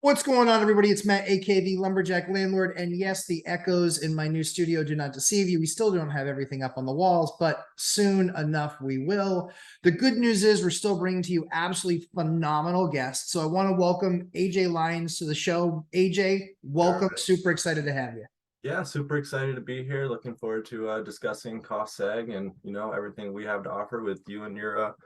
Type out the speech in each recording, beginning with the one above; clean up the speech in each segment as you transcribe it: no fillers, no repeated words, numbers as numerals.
What's going on, everybody? It's Matt, aka the Lumberjack Landlord. And yes, the echoes in my new studio do not deceive you. We still don't have everything up on the walls, but soon enough we will. The good news is we're still bringing to you absolutely phenomenal guests. So I want to welcome AJ Lyons to the show. AJ, welcome. Right. Super excited to have you. Yeah, super excited to be here. Looking forward to discussing Cost Seg and everything we have to offer with you and your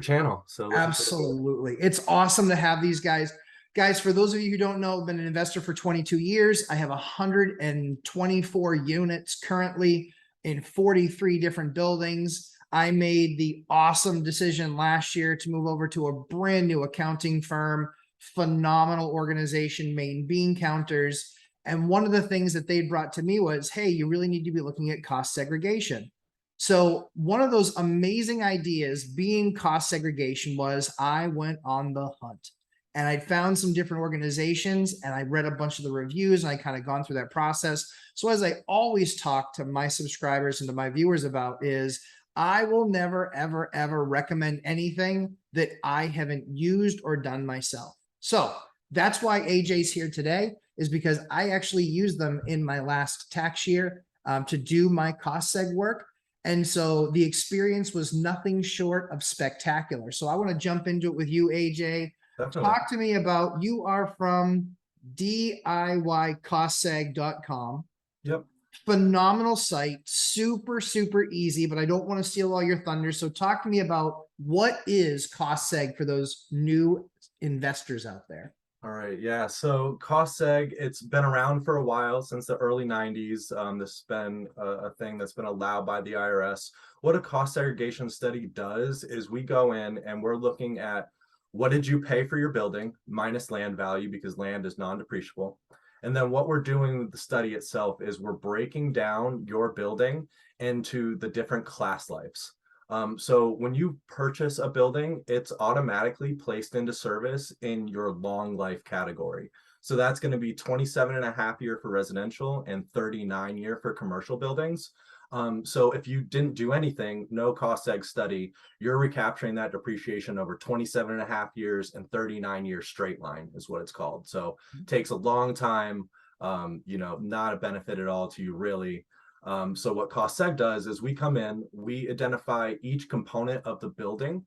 channel. So looking forward to it. Absolutely. It's awesome to have these guys. Guys, for those of you who don't know, I've been an investor for 22 years. I have 124 units currently in 43 different buildings. I made the awesome decision last year to move over to a brand new accounting firm, phenomenal organization, Maine Bean Counters. And one of the things that they brought to me was, hey, you really need to be looking at cost segregation. So one of those amazing ideas being cost segregation was I went on the hunt and I found some different organizations and I read a bunch of the reviews and I kind of gone through that process. So as I always talk to my subscribers and to my viewers about is I will never, ever, ever recommend anything that I haven't used or done myself. So that's why AJ's here today, is because I actually used them in my last tax year to do my cost seg work. And so the experience was nothing short of spectacular. So I want to jump into it with you, AJ. Definitely. Talk to me about, you are from DIYcostseg.com. Yep. Phenomenal site, super, super easy, but I don't want to steal all your thunder. So talk to me about what is Cost Seg for those new investors out there. All right. Yeah. So Cost Seg, it's been around for a while, since the early 90s. This has been a thing that's been allowed by the IRS. What a cost segregation study does is we go in and we're looking at what did you pay for your building minus land value, because land is non-depreciable. And then what we're doing with the study itself is we're breaking down your building into the different class lives. So when you purchase a building, it's automatically placed into service in your long life category. So that's going to be 27.5 year for residential and 39 year for commercial buildings. So if you didn't do anything, no cost seg study, you're recapturing that depreciation over 27.5 years and 39 years straight line is what it's called. So it takes a long time, not a benefit at all to you really. So what Cost Seg does is we come in, we identify each component of the building.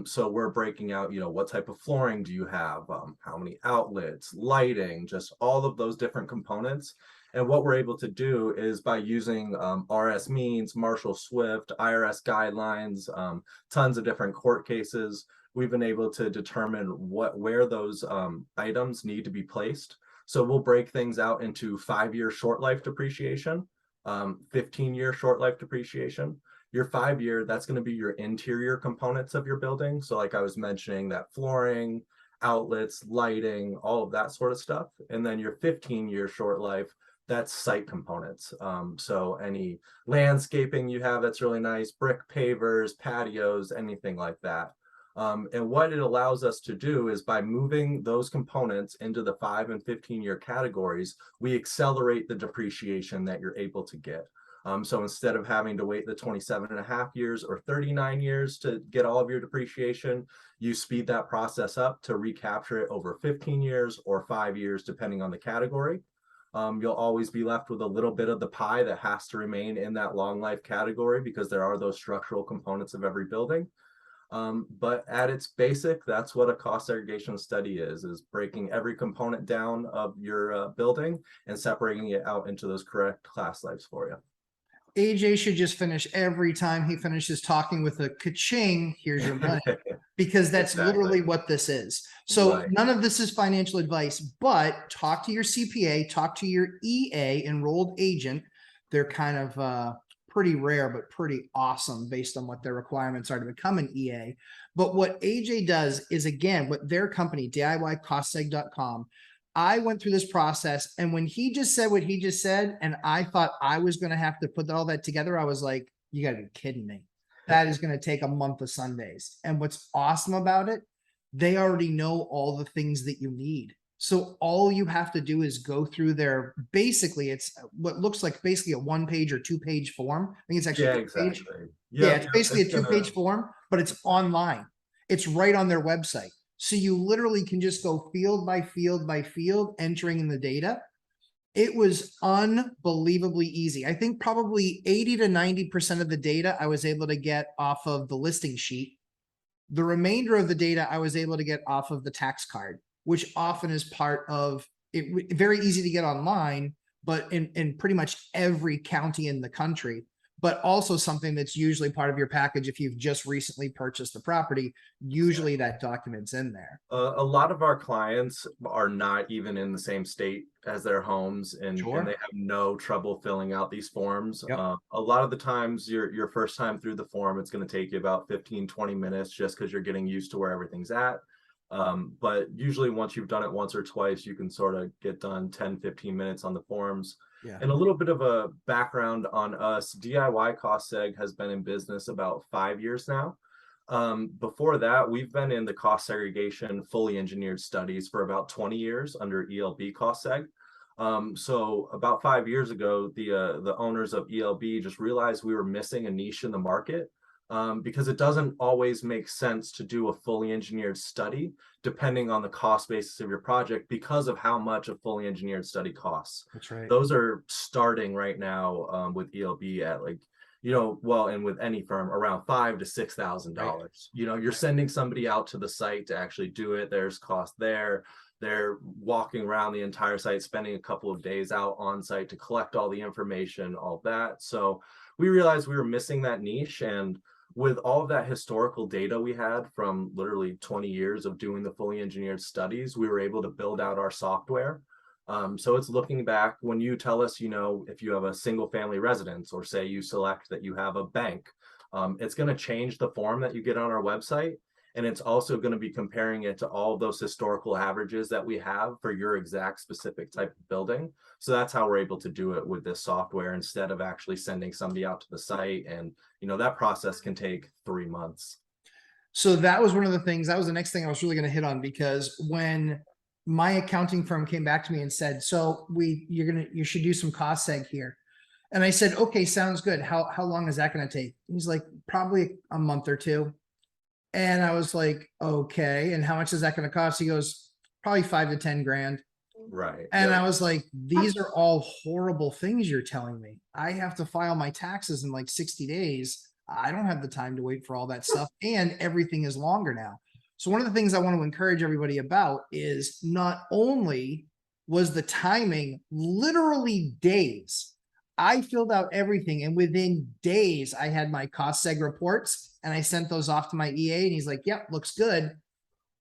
So we're breaking out, what type of flooring do you have, how many outlets, lighting, just all of those different components. And what we're able to do is by using RS means, Marshall Swift, IRS guidelines, tons of different court cases, we've been able to determine where those items need to be placed. So we'll break things out into 5-year short life depreciation, 15-year short life depreciation. Your 5-year, that's going to be your interior components of your building. So like I was mentioning, that flooring, outlets, lighting, all of that sort of stuff. And then your 15-year short life, that's site components. So any landscaping you have that's really nice, brick pavers, patios, anything like that. And what it allows us to do is by moving those components into the 5 and 15-year categories, we accelerate the depreciation that you're able to get. So instead of having to wait the 27.5 years or 39 years to get all of your depreciation, you speed that process up to recapture it over 15 years or 5 years, depending on the category. You'll always be left with a little bit of the pie that has to remain in that long life category because there are those structural components of every building. But at its basic, that's what a cost segregation study is breaking every component down of your building and separating it out into those correct class lives for you. AJ should just finish every time he finishes talking with a ka-ching, here's your money, because that's literally what this is. So none of this is financial advice, but talk to your CPA, talk to your EA, enrolled agent. They're kind of pretty rare, but pretty awesome based on what their requirements are to become an EA. But what AJ does is, again, what their company, DIYcostseg.com, I went through this process, and when he just said what he just said, and I thought I was going to have to put all that together, I was like, you got to be kidding me. That is going to take a month of Sundays. And what's awesome about it, they already know all the things that you need. So all you have to do is go through their, basically, it's what looks like basically a 1-page or 2-page form. I think it's actually a exactly. page. Yeah, it's basically a 2-page form, but it's online. It's right on their website. So you literally can just go field by field by field, entering in the data. It was unbelievably easy. I think probably 80 to 90% of the data I was able to get off of the listing sheet. The remainder of the data I was able to get off of the tax card, which often is part of it. Very easy to get online, but in pretty much every county in the country, but also something that's usually part of your package if you've just recently purchased the property. Usually that document's in there. A lot of our clients are not even in the same state as their homes, and they Sure. have no trouble filling out these forms. Yep. A lot of the times your first time through the form, it's going to take you about 15-20 minutes just because you're getting used to where everything's at. But usually once you've done it once or twice, you can sort of get done 10-15 minutes on the forms. Yeah. And a little bit of a background on us: DIY Cost Seg has been in business about 5 years now. Before that, we've been in the cost segregation fully engineered studies for about 20 years under ELB Cost Seg. So about 5 years ago, the owners of ELB just realized we were missing a niche in the market, because it doesn't always make sense to do a fully engineered study depending on the cost basis of your project because of how much a fully engineered study costs. That's right. Those are starting right now, with ELB at like, well, and with any firm around $5,000 to $6,000. Right. You're sending somebody out to the site to actually do it. There's cost there. They're walking around the entire site, spending a couple of days out on site to collect all the information, all that. So we realized we were missing that niche. And with all of that historical data we had from literally 20 years of doing the fully engineered studies, we were able to build out our software. So it's looking back when you tell us, if you have a single family residence, or say you select that you have a bank, it's going to change the form that you get on our website. And it's also going to be comparing it to all of those historical averages that we have for your exact specific type of building. So that's how we're able to do it with this software instead of actually sending somebody out to the site. And, that process can take 3 months. So that was one of the things, that was the next thing I was really going to hit on, because when my accounting firm came back to me and said, so you should do some cost seg here. And I said, okay, sounds good. How long is that going to take? He's like, probably a month or two. And I was like, okay. And how much is that going to cost? He goes, probably 5 to 10 grand. Right. And Yep. I was like, these are all horrible things you're telling me. I have to file my taxes in like 60 days. I don't have the time to wait for all that stuff. And everything is longer now. So one of the things I want to encourage everybody about is not only was the timing literally days. I filled out everything, and within days I had my cost seg reports, and I sent those off to my EA, and he's like, yep, looks good.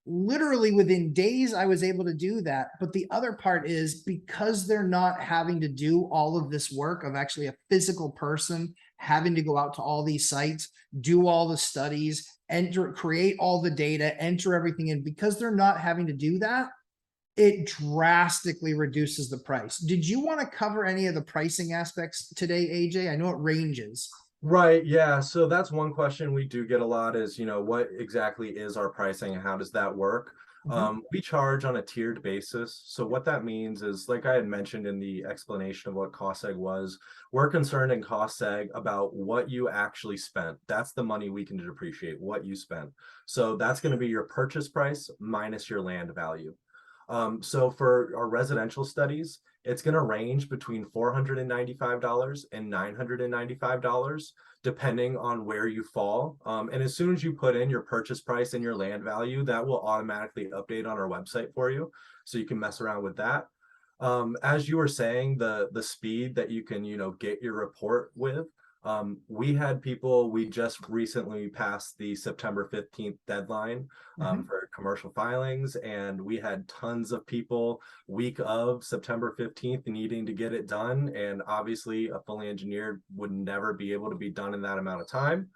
Literally within days I was able to do that. But the other part is, because they're not having to do all of this work of actually a physical person having to go out to all these sites, do all the studies, create all the data, enter everything in, because they're not having to do that, it drastically reduces the price. Did you want to cover any of the pricing aspects today, AJ? I know it ranges. Right. Yeah. So that's one question we do get a lot is, what exactly is our pricing and how does that work? We charge on a tiered basis. So what that means is, like I had mentioned in the explanation of what cost seg was, we're concerned in cost seg about what you actually spent. That's the money we can depreciate, what you spent. So that's going to be your purchase price minus your land value. So for our residential studies, it's going to range between $495 and $995, depending on where you fall. And as soon as you put in your purchase price and your land value, that will automatically update on our website for you. So you can mess around with that. As you were saying, the speed that you can, get your report with, we had people, we just recently passed the September 15th deadline for commercial filings, and we had tons of people week of September 15th needing to get it done. And obviously a fully engineered would never be able to be done in that amount of time.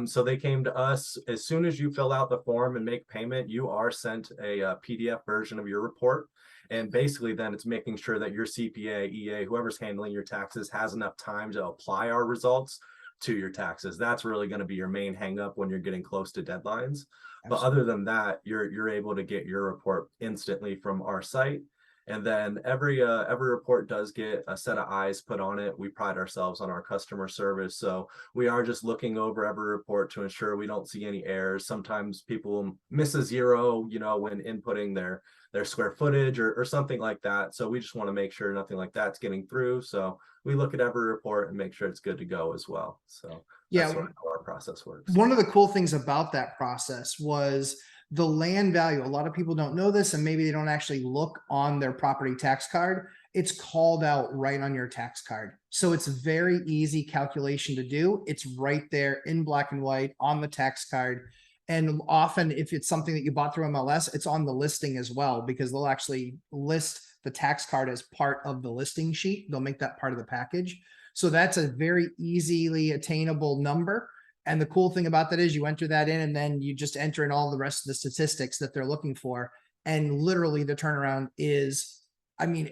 So they came to us. As soon as you fill out the form and make payment, you are sent a PDF version of your report. And basically then it's making sure that your CPA, EA, whoever's handling your taxes has enough time to apply our results to your taxes. That's really going to be your main hang up when you're getting close to deadlines. But other than that, you're able to get your report instantly from our site. And then every report does get a set of eyes put on it. We pride ourselves on our customer service, so we are just looking over every report to ensure we don't see any errors. Sometimes people miss a zero, when inputting their square footage or something like that. So we just want to make sure nothing like that's getting through. So we look at every report and make sure it's good to go as well. So that's Yeah. sort of how our process works. One of the cool things about that process was the land value. A lot of people don't know this, and maybe they don't actually look on their property tax card. It's called out right on your tax card. So it's a very easy calculation to do. It's right there in black and white on the tax card. And often, if it's something that you bought through MLS, it's on the listing as well, because they'll actually list the tax card as part of the listing sheet. They'll make that part of the package. So that's a very easily attainable number. And the cool thing about that is you enter that in, and then you just enter in all the rest of the statistics that they're looking for. And literally the turnaround is, I mean,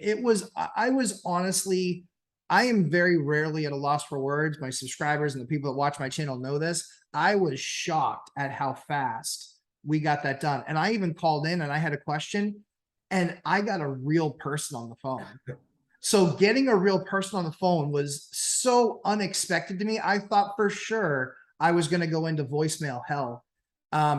I was honestly, I am very rarely at a loss for words. My subscribers and the people that watch my channel know this. I was shocked at how fast we got that done. And I even called in and I had a question, and I got a real person on the phone. So getting a real person on the phone was so unexpected to me. I thought for sure I was going to go into voicemail hell,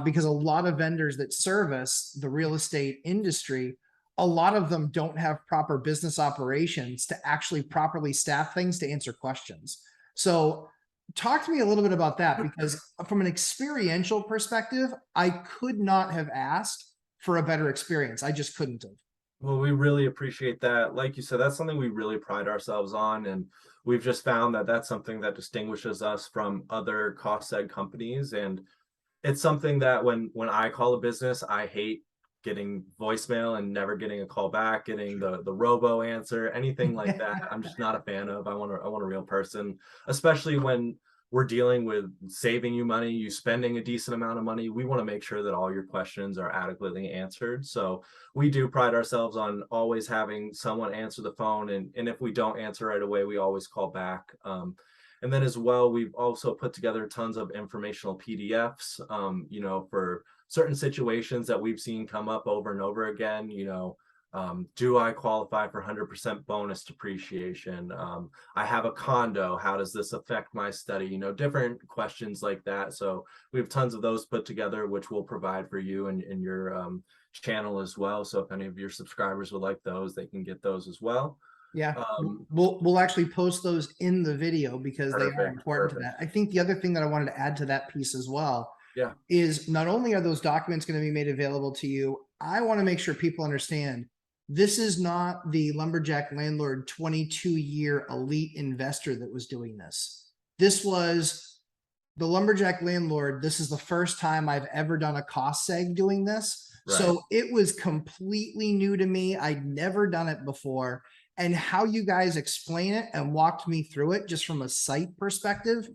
because a lot of vendors that service the real estate industry, a lot of them don't have proper business operations to actually properly staff things to answer questions. So talk to me a little bit about that, because from an experiential perspective, I could not have asked for a better experience. I just couldn't have. Well, we really appreciate that. Like you said, that's something we really pride ourselves on. And we've just found that that's something that distinguishes us from other cost seg companies. And it's something that when I call a business, I hate getting voicemail and never getting a call back, getting the robo answer, anything like that. I'm just not a fan of. I want a real person, especially when we're dealing with saving you money, you spending a decent amount of money. We want to make sure that all your questions are adequately answered. So we do pride ourselves on always having someone answer the phone. And if we don't answer right away, we always call back. And then as well, we've also put together tons of informational PDFs, for certain situations that we've seen come up over and over again. Do I qualify for 100% bonus depreciation? I have a condo. How does this affect my study? Different questions like that. So we have tons of those put together, which we'll provide for you in your channel as well. So if any of your subscribers would like those, they can get those as well. Yeah, we'll actually post those in the video because they are Perfect, important to that. I think the other thing that I wanted to add to that piece as well, Yeah. is not only are those documents going to be made available to you, I want to make sure people understand this is not the lumberjack landlord 22-year elite investor that was doing this. This was the lumberjack landlord. This is the first time I've ever done a cost seg doing this. Right. So it was completely new to me. I'd never done it before. And how you guys explain it and walked me through it just from a site perspective,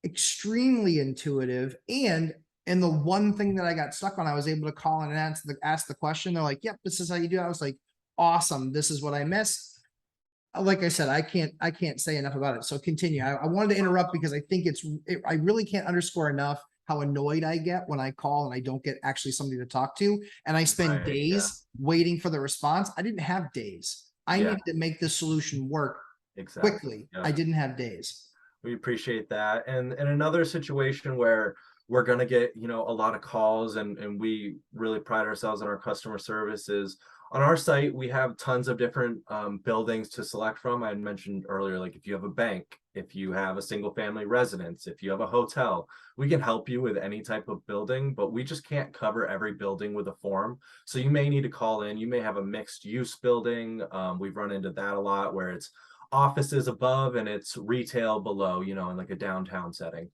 extremely intuitive. And the one thing that I got stuck on, I was able to call and ask the question. They're like, yep, this is how you do it. I was like, awesome. This is what I missed. Like I said, I can't say enough about it. So continue. I wanted to interrupt because I think I really can't underscore enough how annoyed I get when I call and I don't get actually somebody to talk to. And I spend Right, days waiting for the response. I didn't have days. I needed to make this solution work quickly. Yeah. I didn't have days. We appreciate that. And in another situation where we're going to get, a lot of calls and we really pride ourselves on our customer services. On our site, we have tons of different buildings to select from. I mentioned earlier, like if you have a bank, if you have a single family residence, if you have a hotel, we can help you with any type of building, but we just can't cover every building with a form. So you may need to call in. You may have a mixed use building. We've run into that a lot where it's offices above and it's retail below, in like a downtown setting.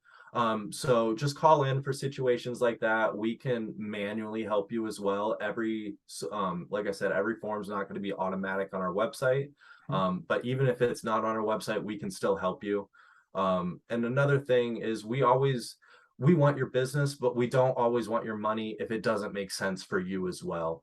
So just call in for situations like that. We can manually help you as well. Like I said, every form is not going to be automatic on our website. But even if it's not on our website, we can still help you. And another thing is we want your business, but we don't always want your money if it doesn't make sense for you as well.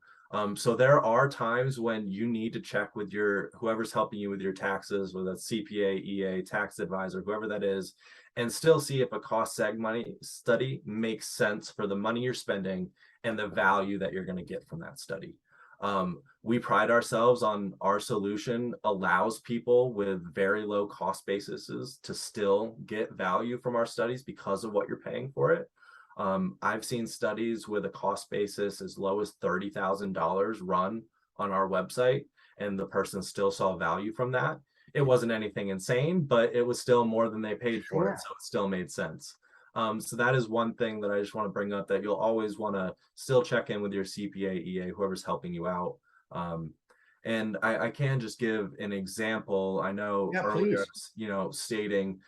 So there are times when you need to check with whoever's helping you with your taxes, whether that's CPA, EA, tax advisor, whoever that is, and still see if a cost seg money study makes sense for the money you're spending and the value that you're going to get from that study. We pride ourselves on our solution allows people with very low cost bases to still get value from our studies because of what you're paying for it. I've seen studies with a cost basis as low as $30,000 run on our website, and the person still saw value from that. It wasn't anything insane, but it was still more than they paid for it, Sure. so it still made sense. So that is one thing that I just want to bring up, that you'll always want to still check in with your CPA, EA, whoever's helping you out. Um, and I can just give an example. I know Yeah, earlier, please. stating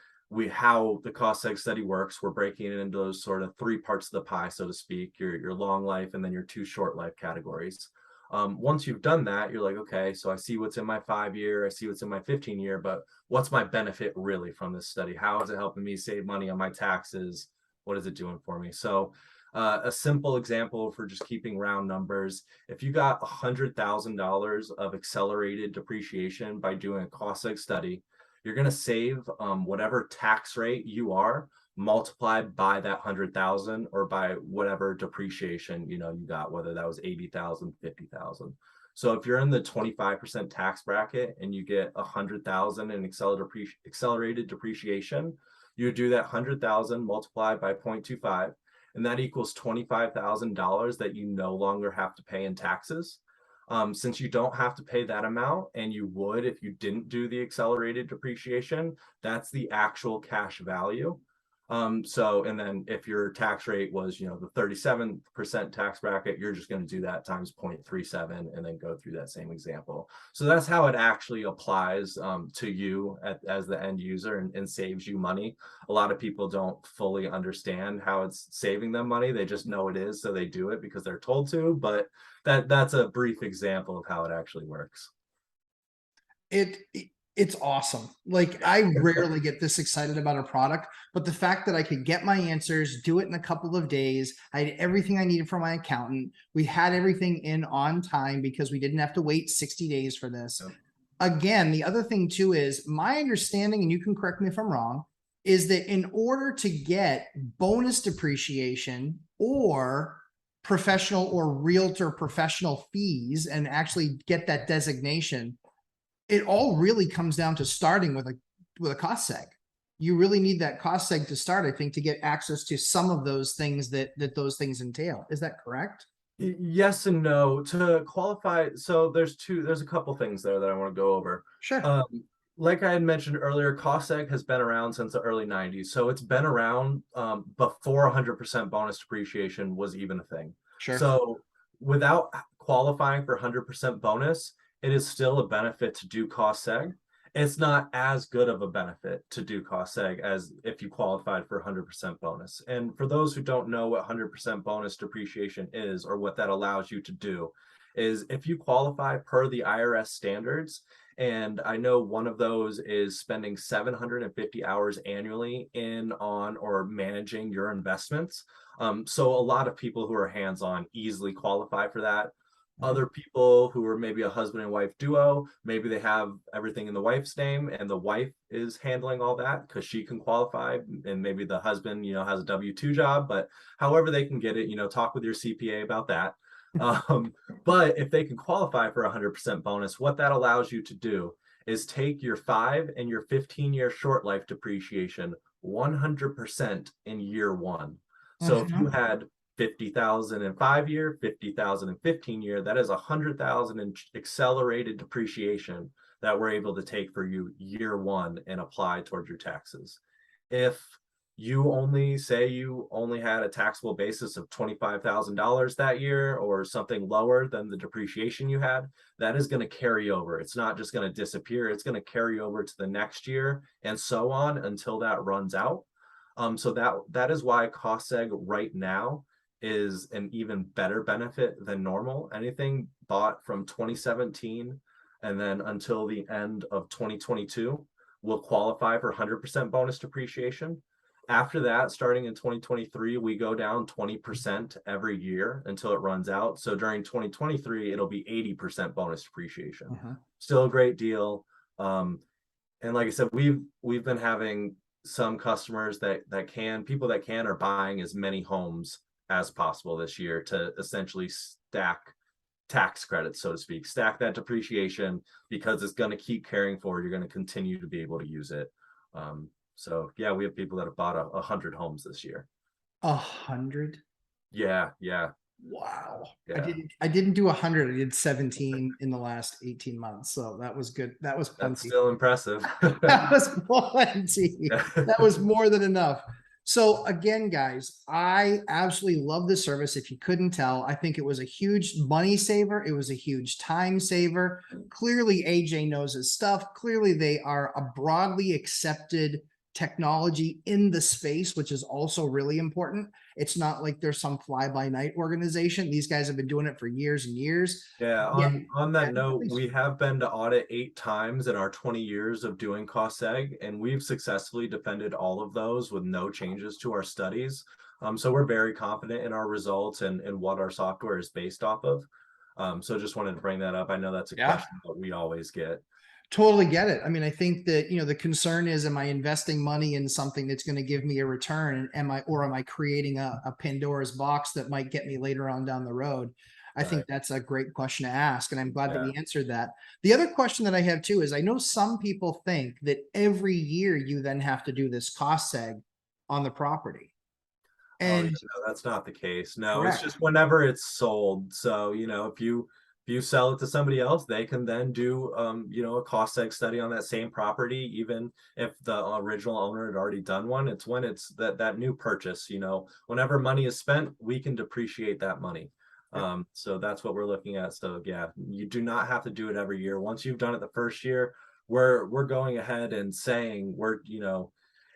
how the cost seg study works. We're breaking it into those sort of three parts of the pie, so to speak, your long life and then your two short life categories. Once you've done that, you're like, okay, so I see what's in my 5 year, I see what's in my 15 year, but what's my benefit really from this study? How is it helping me save money on my taxes? What is it doing for me? So a simple example for just keeping round numbers, if you got $100,000 of accelerated depreciation by doing a cost seg study, you're going to save whatever tax rate you are multiplied by that 100,000 or by whatever depreciation you got, whether that was 80,000, 50,000. So if you're in the 25% tax bracket and you get 100,000 in accelerated depreciation, you do that 100,000 multiplied by 0.25, and that equals $25,000 that you no longer have to pay in taxes. Since you don't have to pay that amount, and you would if you didn't do the accelerated depreciation, that's the actual cash value. So, and then if your tax rate was, the 37% tax bracket, you're just going to do that times 0.37 and then go through that same example. So that's how it actually applies to you as the end user, and saves you money. A lot of people don't fully understand how it's saving them money. They just know it is, so they do it because they're told to, but that's a brief example of how it actually works. It's awesome. Like, I rarely get this excited about a product, but the fact that I could get my answers, do it in a couple of days. I had everything I needed from my accountant. We had everything in on time because we didn't have to wait 60 days for this. Yep. Again, the other thing too is my understanding, and you can correct me if I'm wrong, is that in order to get bonus depreciation or professional or realtor professional fees and actually get that designation, it all really comes down to starting with a cost seg. You really need that cost seg to start, I think, to get access to some of those things that those things entail. Is that correct? Yes and no. To qualify, so there's a couple things there that I want to go over. Sure. Um, like I had mentioned earlier, cost seg has been around since the early 90s. So it's been around before 100% bonus depreciation was even a thing. Sure. So without qualifying for 100% bonus, it is still a benefit to do cost seg. It's not as good of a benefit to do cost seg as if you qualified for 100% bonus. And for those who don't know what 100% bonus depreciation is, or what that allows you to do, is if you qualify per the IRS standards, and I know one of those is spending 750 hours annually in, on, or managing your investments. So a lot of people who are hands-on easily qualify for that. Other people who are maybe a husband and wife duo, maybe they have everything in the wife's name and the wife is handling all that because she can qualify, and maybe the husband, has a W-2 job, but however they can get it, talk with your CPA about that. But if they can qualify for 100% bonus, what that allows you to do is take your 5 and your 15-year short life depreciation 100% in year one. So if you had 50,000 in 5 year, 50,000 in 15 year, that is 100,000 in accelerated depreciation that we're able to take for you year one and apply towards your taxes. If you only had a taxable basis of $25,000 that year, or something lower than the depreciation you had, that is going to carry over. It's not just going to disappear. It's going to carry over to the next year and so on until that runs out. So that is why cost seg right now is an even better benefit than normal. Anything bought from 2017 and then until the end of 2022 will qualify for 100% bonus depreciation. After that, starting in 2023, we go down 20% every year until it runs out. So during 2023, it'll be 80% bonus depreciation. Still a great deal. And like I said, we've been having some customers people that can are buying as many homes as possible this year to essentially stack tax credits, so to speak. Stack that depreciation because it's going to keep carrying forward. You're going to continue to be able to use it. So yeah, we have people that have bought 100 homes this year. 100? Yeah, yeah, Wow. yeah. I didn't do 100. I did 17 in the last 18 months. So that was good. That was That's plenty. still impressive. That was plenty. That was more than enough. So again, guys, I absolutely love this service. If you couldn't tell, I think it was a huge money saver. It was a huge time saver. Clearly, AJ knows his stuff. Clearly, they are a broadly accepted technology in the space, which is also really important. It's not like there's some fly-by-night organization. These guys have been doing it for years and years. Yeah, Yeah, on that note, we have been to audit 8 times in our 20 years of doing Cost Seg, and we've successfully defended all of those with no changes to our studies. So we're very confident in our results and what our software is based off of. So just wanted to bring that up. I know that's a question that we always get. Totally get it. I mean, I think that, the concern is, am I investing money in something that's going to give me a return? Am I creating a Pandora's box that might get me later on down the road? I think that's a great question to ask, and I'm glad that we answered that. The other question that I have too is, I know some people think that every year you then have to do this cost seg on the property. Oh, yeah, And no, that's not the case. No, it's correct. just whenever it's sold. So, if you sell it to somebody else, they can then do a cost seg study on that same property, even if the original owner had already done one. It's when it's that new purchase, whenever money is spent, we can depreciate that money. So that's what we're looking at. So yeah, you do not have to do it every year. Once you've done it the first year, we're going ahead and saying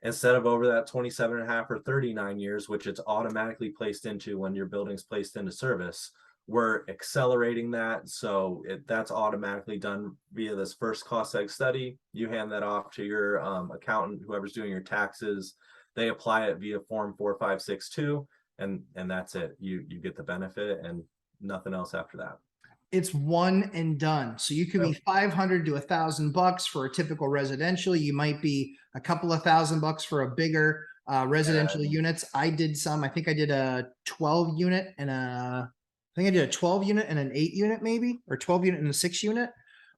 instead of over that 27 and a half or 39 years, which it's automatically placed into when your building's placed into service, we're accelerating that. So that's automatically done via this first cost seg study. You hand that off to your accountant, whoever's doing your taxes. They apply it via form 4562, and that's it. You get the benefit and nothing else after that. It's one and done. So you could be 500 to $1,000 for a typical residential. You might be a couple of $1,000 for a bigger residential units. I think I did a 12 unit and I think I did a 12 unit and an 8 unit maybe, or 12 unit and a 6 unit,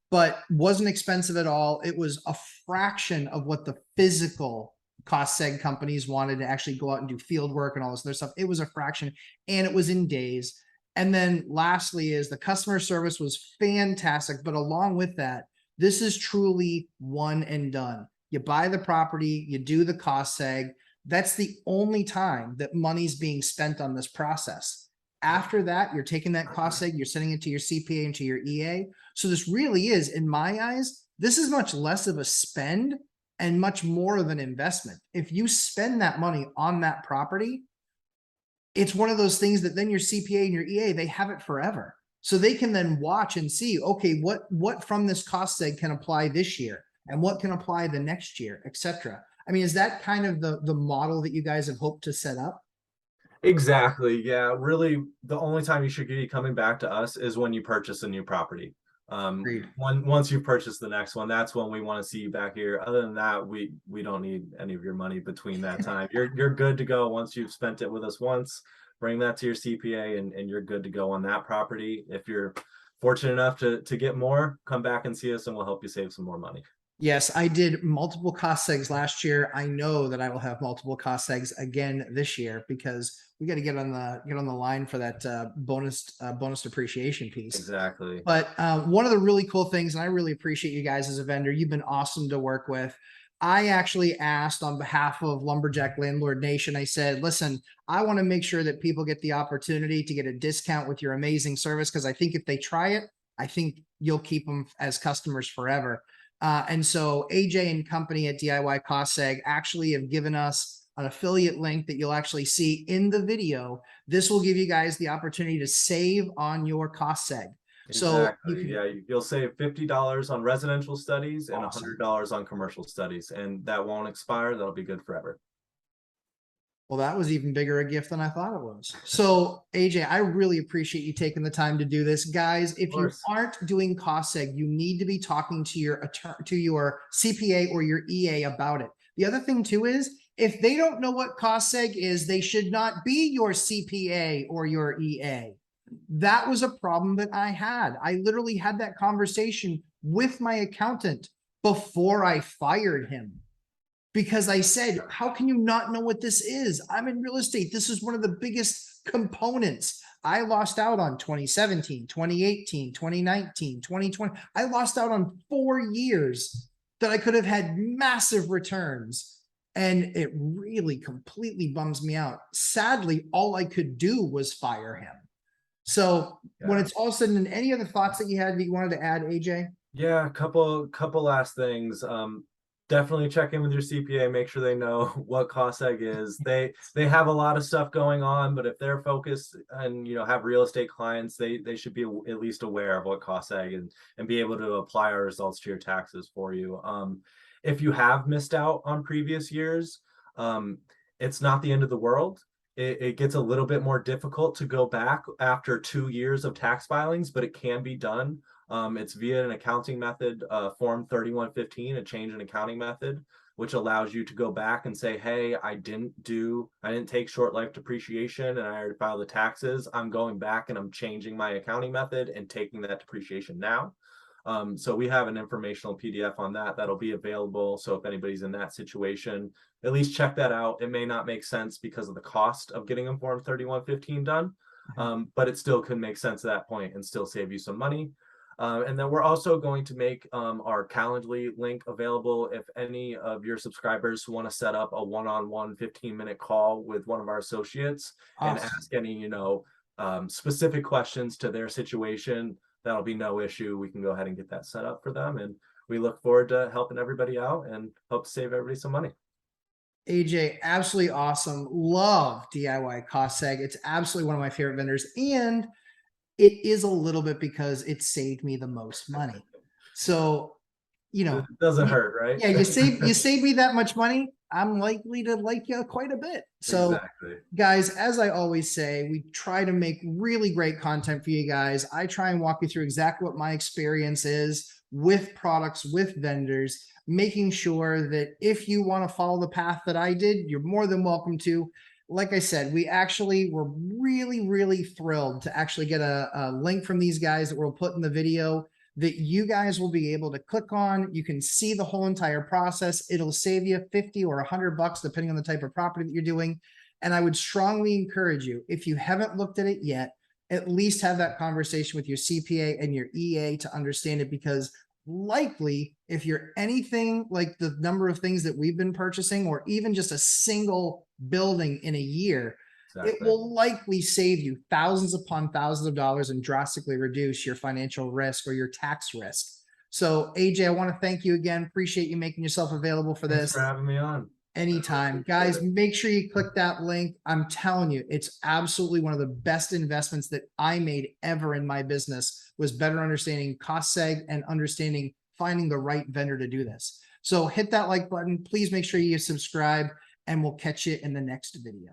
but wasn't expensive at all. It was a fraction of what the physical cost seg companies wanted to actually go out and do field work and all this other stuff. It was a fraction, and it was in days. And then lastly is the customer service was fantastic. But along with that, this is truly one and done. You buy the property, you do the cost seg. That's the only time that money's being spent on this process. After that, you're taking that cost seg, you're sending it to your CPA and to your EA. So this really is, in my eyes, this is much less of a spend and much more of an investment. If you spend that money on that property, it's one of those things that then your CPA and your EA, they have it forever. So they can then watch and see, okay, what from this cost seg can apply this year and what can apply the next year, etc. I mean, is that kind of the model that you guys have hoped to set up? Exactly. Yeah. Really, the only time you should be coming back to us is when you purchase a new property. Once you purchase the next one, that's when we want to see you back here. Other than that, we don't need any of your money between that time. You're good to go once you've spent it with us once. Bring that to your CPA and you're good to go on that property. If you're fortunate enough to get more, come back and see us and we'll help you save some more money. Yes, I did multiple cost segs last year. I know that I will have multiple cost segs again this year because we got to get on the line for that bonus depreciation piece. Exactly. But one of the really cool things, and I really appreciate you guys as a vendor, you've been awesome to work with. I actually asked on behalf of Lumberjack Landlord Nation, I said, listen, I want to make sure that people get the opportunity to get a discount with your amazing service, because I think if they try it, I think you'll keep them as customers forever. And so AJ and company at DIY Cost Seg actually have given us an affiliate link that you'll actually see in the video. This will give you guys the opportunity to save on your cost seg. Exactly. So you'll save $50 on residential studies and awesome. $100 on commercial studies, and that won't expire. That'll be good forever. Well, that was even bigger a gift than I thought it was. So AJ, I really appreciate you taking the time to do this. Guys, if you aren't doing cost seg, you need to be talking to your CPA or your EA about it. The other thing too is, if they don't know what cost seg is, they should not be your CPA or your EA. That was a problem that I had. I literally had that conversation with my accountant before I fired him, because I said, how can you not know what this is? I'm in real estate. This is one of the biggest components. I lost out on 2017, 2018, 2019, 2020. I lost out on 4 years that I could have had massive returns. And it really completely bums me out. Sadly, all I could do was fire him. So when it's all said and done, any other thoughts that you had that you wanted to add, AJ? Yeah, couple last things. Definitely check in with your CPA, make sure they know what cost seg is. They have a lot of stuff going on, but if they're focused and have real estate clients, they should be at least aware of what cost seg and be able to apply our results to your taxes for you. If you have missed out on previous years, it's not the end of the world. It gets a little bit more difficult to go back after 2 years of tax filings, but it can be done. It's via an accounting method, Form 3115, a change in accounting method, which allows you to go back and say, hey, I didn't take short life depreciation and I already filed the taxes. I'm going back and I'm changing my accounting method and taking that depreciation now. So we have an informational PDF on that that'll be available. So if anybody's in that situation, at least check that out. It may not make sense because of the cost of getting a Form 3115 done, but it still could make sense at that point and still save you some money. And then we're also going to make our Calendly link available if any of your subscribers want to set up a one-on-one 15-minute call with one of our associates and ask any, specific questions to their situation. That'll be no issue. We can go ahead and get that set up for them. And we look forward to helping everybody out and hope to save everybody some money. AJ, absolutely awesome. Love DIY Cost Seg. It's absolutely one of my favorite vendors. And it is a little bit because it saved me the most money. So, it doesn't hurt, right? Yeah, you save me that much money, I'm likely to like you quite a bit. So exactly. Guys, as I always say, we try to make really great content for you guys. I try and walk you through exactly what my experience is with products, with vendors, making sure that if you want to follow the path that I did, you're more than welcome to. Like I said, we actually were really, really thrilled to actually get a link from these guys that we'll put in the video that you guys will be able to click on. You can see the whole entire process. It'll save you 50 or $100 depending on the type of property that you're doing. And I would strongly encourage you, if you haven't looked at it yet, at least have that conversation with your CPA and your EA to understand it, because likely if you're anything like the number of things that we've been purchasing, or even just a single building in a year, it will likely save you thousands upon thousands of dollars and drastically reduce your financial risk or your tax risk. So AJ, I want to thank you again. Appreciate you making yourself available for this. Thanks for having me on. Anytime. Guys, make sure you click that link. I'm telling you, it's absolutely one of the best investments that I made ever in my business, was better understanding cost seg and understanding finding the right vendor to do this. So hit that like button. Please make sure you subscribe, and we'll catch you in the next video.